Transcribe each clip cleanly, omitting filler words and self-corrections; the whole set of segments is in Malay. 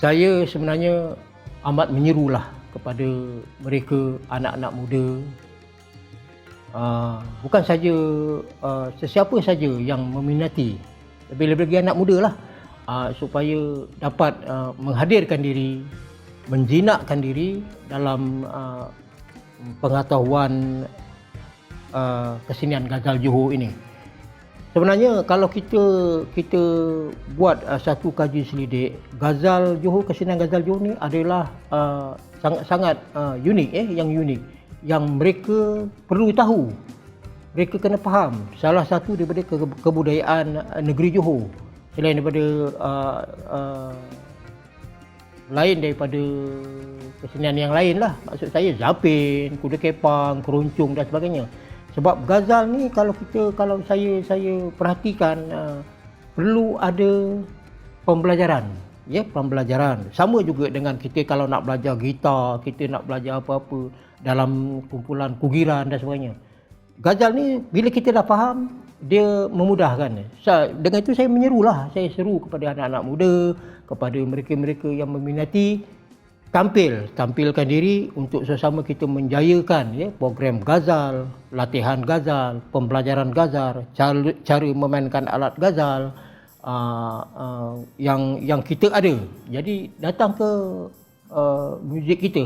Saya sebenarnya amat menyerulah kepada mereka anak-anak muda, bukan saja sesiapa saja yang meminati, lebih-lebih anak muda lah, supaya dapat menghadirkan diri, menjinakkan diri dalam pengetahuan kesenian Ghazal Johor ini. Sebenarnya kalau kita buat satu kaji selidik, Ghazal Johor, kesenian Ghazal Johor ni adalah sangat-sangat unik, yang unik, yang mereka perlu tahu, mereka kena faham. Salah satu daripada kebudayaan negeri Johor, selain daripada lain daripada kesenian yang lain lah, maksud saya zapin, kuda kepang, keroncong dan sebagainya. Sebab Ghazal ni kalau saya perhatikan, perlu ada pembelajaran, pembelajaran. Sama juga dengan kita kalau nak belajar gitar, kita nak belajar apa-apa dalam kumpulan kugiran dan sebagainya. Ghazal ni bila kita dah faham, dia memudahkan. Dengan itu saya saya seru kepada anak-anak muda, kepada mereka-mereka yang meminati, tampilkan diri untuk sesama kita menjayakan program Ghazal, latihan Ghazal, pembelajaran Ghazal, cara memainkan alat Ghazal yang kita ada. Jadi datang ke muzik kita,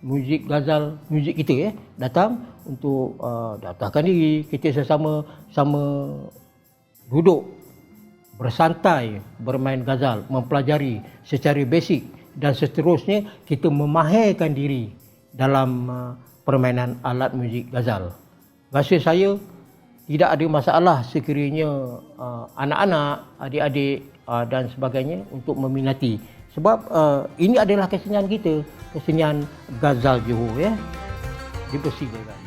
muzik Ghazal, muzik kita, datang untuk daftarkan diri, kita sama duduk bersantai bermain Ghazal, mempelajari secara basic, dan seterusnya kita memahirkan diri dalam permainan alat muzik Ghazal. Rasa saya tidak ada masalah sekiranya anak-anak, adik-adik dan sebagainya untuk meminati. Sebab ini adalah kesenian kita, kesenian Ghazal Johor, dipersilakan.